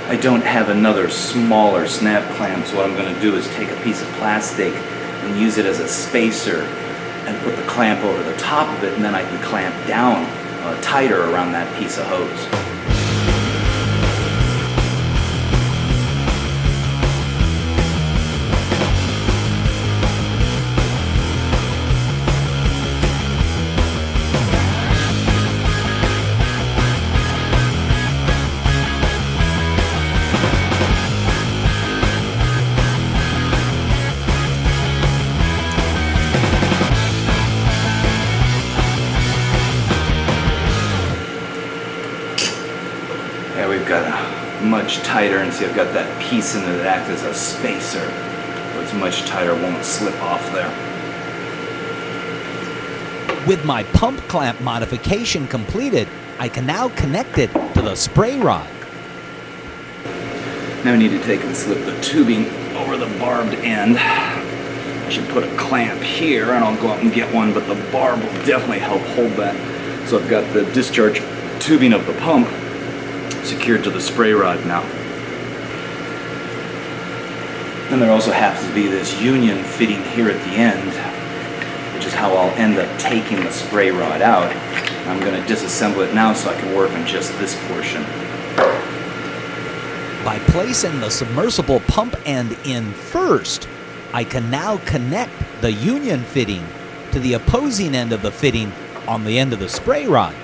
I don't have another smaller snap clamp, so what I'm going to do is take a piece of plastic and use it as a spacer and put the clamp over the top of it, and then I can clamp down tighter around that piece of hose. We've got a much tighter, and see I've got that piece in there that acts as a spacer, so it's much tighter, won't slip off there. With my pump clamp modification completed, I can now connect it to the spray rod. Now I need to take and slip the tubing over the barbed end. I should put a clamp here, and I'll go out and get one, but the barb will definitely help hold that. So I've got the discharge tubing of the pump secured to the spray rod now. Then there also happens to be this union fitting here at the end, which is how I'll end up taking the spray rod out. I'm going to disassemble it now so I can work on just this portion. By placing the submersible pump end in first, I can now connect the union fitting to the opposing end of the fitting on the end of the spray rod.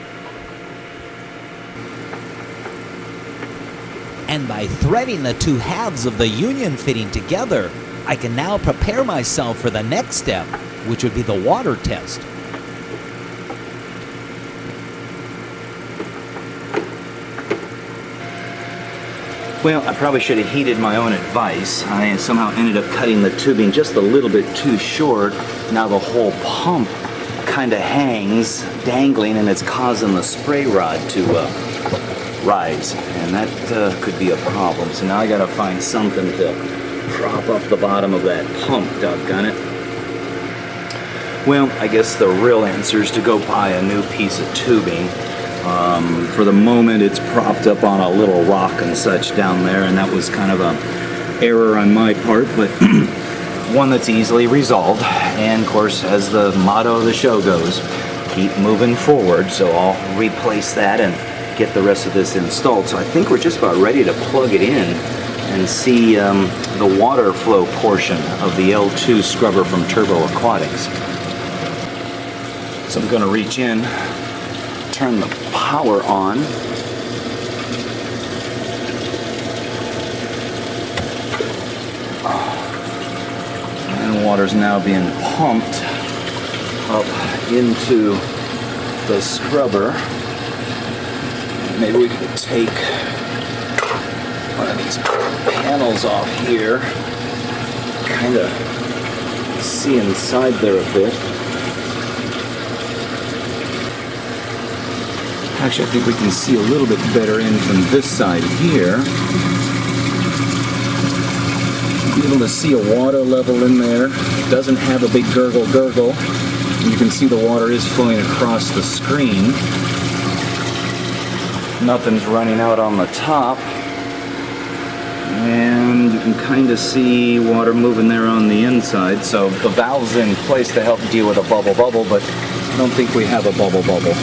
And by threading the two halves of the union fitting together, I can now prepare myself for the next step, which would be the water test. Well, I probably should have heeded my own advice. I somehow ended up cutting the tubing just a little bit too short. Now the whole pump kind of hangs, dangling, and it's causing the spray rod to rise, and that could be a problem. So now I gotta find something to prop up the bottom of that pump, doggone it. Well, I guess the real answer is to go buy a new piece of tubing. For the moment, it's propped up on a little rock and such down there, and that was kind of an error on my part, but one that's easily resolved. And of course, as the motto of the show goes, keep moving forward. So I'll replace that and get the rest of this installed. So I think we're just about ready to plug it in and see the water flow portion of the L2 scrubber from Turbo Aquatics. So I'm going to reach in, turn the power on, and water's now being pumped up into the scrubber. Maybe we can take one of these panels off here, kind of see inside there a bit. Actually, I think we can see a little bit better in from this side here. Be able to see a water level in there. Doesn't have a big gurgle. And you can see the water is flowing across the screen. Nothing's running out on the top, and you can kind of see water moving there on the inside. So the valve's in place to help deal with a bubble, but I don't think we have a bubble. So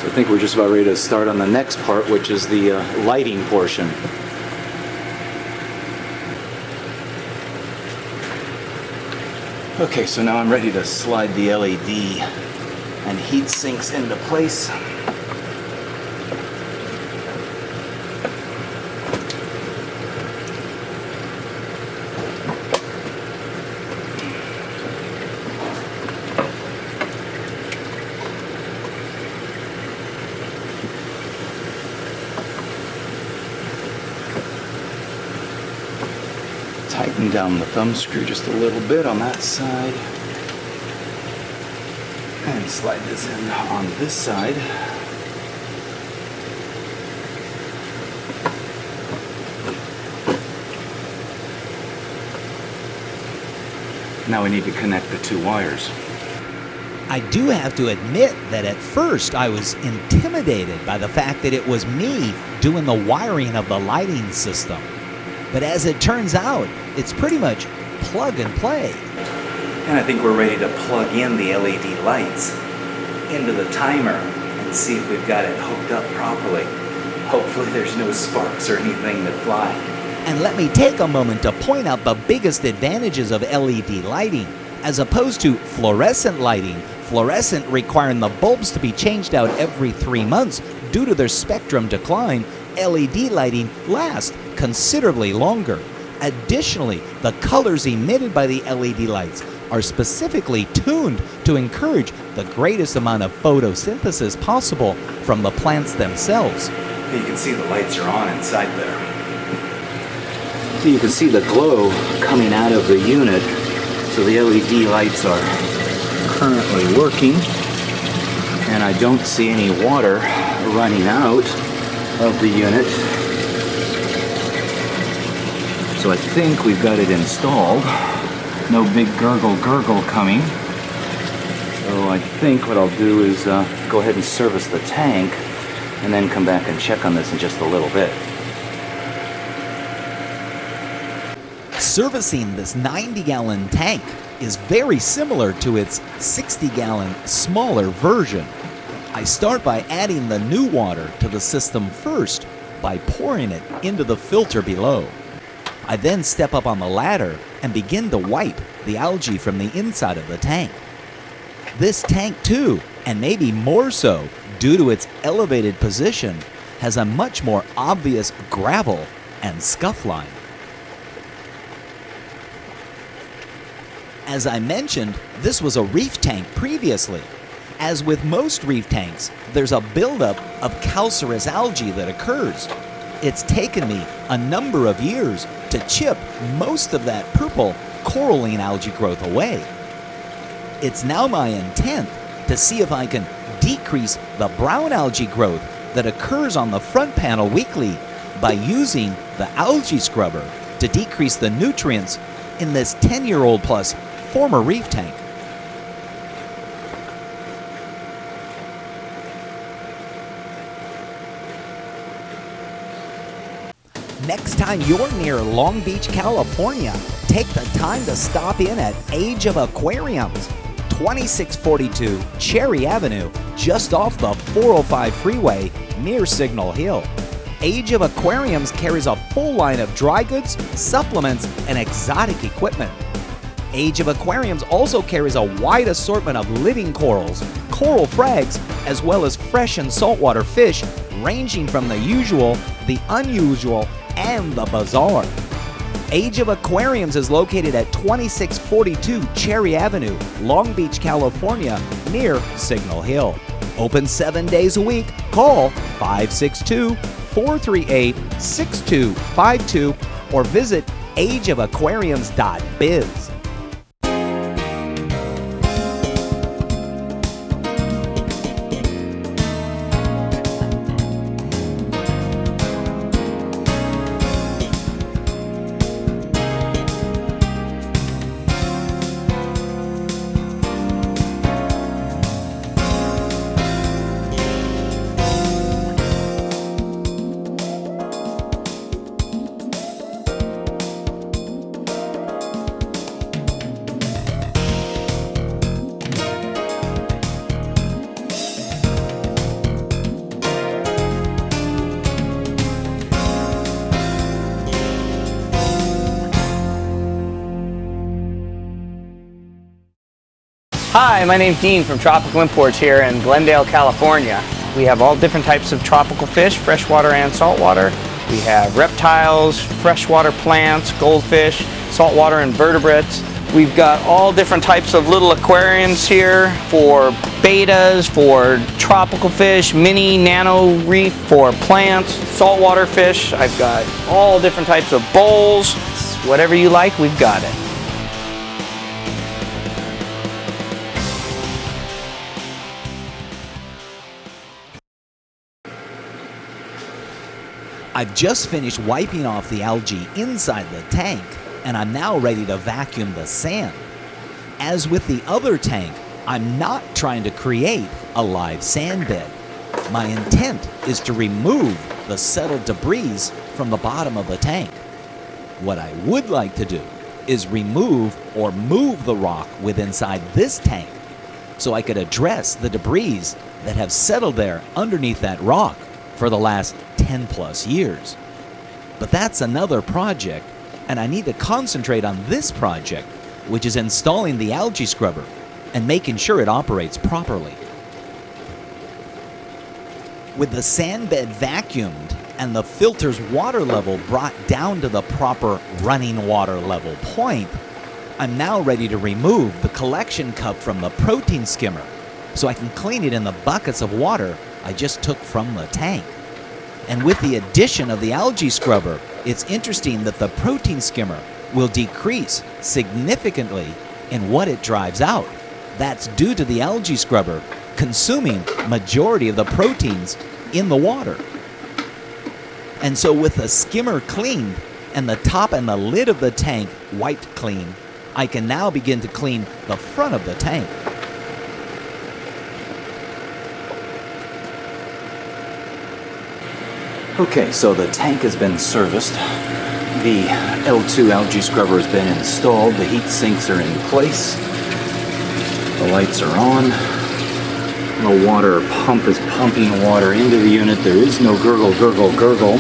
I think we're just about ready to start on the next part, which is the lighting portion. Okay, so now I'm ready to slide the LED and heat sinks into place. Tighten down the thumb screw just a little bit on that side. And slide this in on this side. Now we need to connect the two wires. I do have to admit that at first I was intimidated by the fact that it was me doing the wiring of the lighting system. But as it turns out, it's pretty much plug and play. And I think we're ready to plug in the LED lights into the timer and see if we've got it hooked up properly. Hopefully there's no sparks or anything that fly. And let me take a moment to point out the biggest advantages of LED lighting. As opposed to fluorescent lighting, fluorescent requiring the bulbs to be changed out every 3 months due to their spectrum decline, LED lighting lasts considerably longer. Additionally, the colors emitted by the LED lights are specifically tuned to encourage the greatest amount of photosynthesis possible from the plants themselves. You can see the lights are on inside there. So you can see the glow coming out of the unit. So the LED lights are currently working, and I don't see any water running out of the unit. So I think we've got it installed. No big gurgle coming. So I think what I'll do is go ahead and service the tank and then come back and check on this in just a little bit. Servicing this 90-gallon tank is very similar to its 60-gallon smaller version. I start by adding the new water to the system first by pouring it into the filter below. I then step up on the ladder and begin to wipe the algae from the inside of the tank. This tank too, and maybe more so due to its elevated position, has a much more obvious gravel and scuff line. As I mentioned, this was a reef tank previously. As with most reef tanks, there's a buildup of calcareous algae that occurs. It's taken me a number of years to chip most of that purple coralline algae growth away. It's now my intent to see if I can decrease the brown algae growth that occurs on the front panel weekly by using the Algae Scrubber to decrease the nutrients in this 10-year-old plus former reef tank. Next time you're near Long Beach, California, take the time to stop in at Age of Aquariums, 2642 Cherry Avenue, just off the 405 freeway near Signal Hill. Age of Aquariums carries a full line of dry goods, supplements, and exotic equipment. Age of Aquariums also carries a wide assortment of living corals, coral frags, as well as fresh and saltwater fish, ranging from the usual, the unusual, and the bizarre. Age of Aquariums is located at 2642 Cherry Avenue, Long Beach, California, near Signal Hill. Open 7 days a week. Call 562-438-6252 or visit ageofaquariums.biz. Hi, my name's Dean from Tropical Imports here in Glendale, California. We have all different types of tropical fish, freshwater and saltwater. We have reptiles, freshwater plants, goldfish, saltwater invertebrates. We've got all different types of little aquariums here for betas, for tropical fish, mini, nano reef, for plants, saltwater fish. I've got all different types of bowls. Whatever you like, we've got it. I've just finished wiping off the algae inside the tank, and I'm now ready to vacuum the sand. As with the other tank, I'm not trying to create a live sand bed. My intent is to remove the settled debris from the bottom of the tank. What I would like to do is remove or move the rock within inside this tank so I could address the debris that have settled there underneath that rock for the last 10 plus years. But that's another project, and I need to concentrate on this project, which is installing the algae scrubber and making sure it operates properly. With the sand bed vacuumed and the filter's water level brought down to the proper running water level point, I'm now ready to remove the collection cup from the protein skimmer so I can clean it in the buckets of water I just took from the tank. And with the addition of the algae scrubber, it's interesting that the protein skimmer will decrease significantly in what it drives out. That's due to the algae scrubber consuming majority of the proteins in the water. And so with the skimmer cleaned and the top and the lid of the tank wiped clean, I can now begin to clean the front of the tank. Okay, so the tank has been serviced. The L2 algae scrubber has been installed. The heat sinks are in place. The lights are on. The water pump is pumping water into the unit. There is no gurgle, gurgle, gurgle.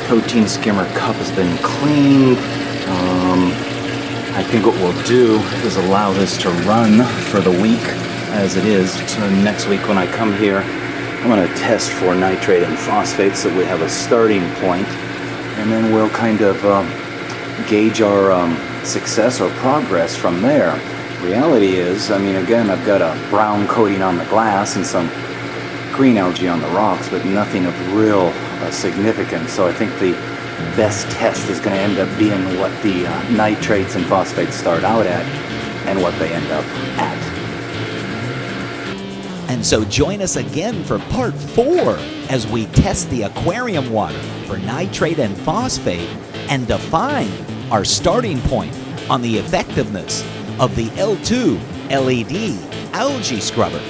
Protein skimmer cup has been cleaned. I think what we'll do is allow this to run for the week as it is. So next week when I come here, I'm going to test for nitrate and phosphate so we have a starting point, and then we'll kind of gauge our success or progress from there. Reality is, I mean, again, I've got a brown coating on the glass and some green algae on the rocks, but nothing of real significance. So I think the best test is going to end up being what the nitrates and phosphates start out at and what they end up at. And so join us again for part 4 as we test the aquarium water for nitrate and phosphate and define our starting point on the effectiveness of the L2 LED algae scrubber.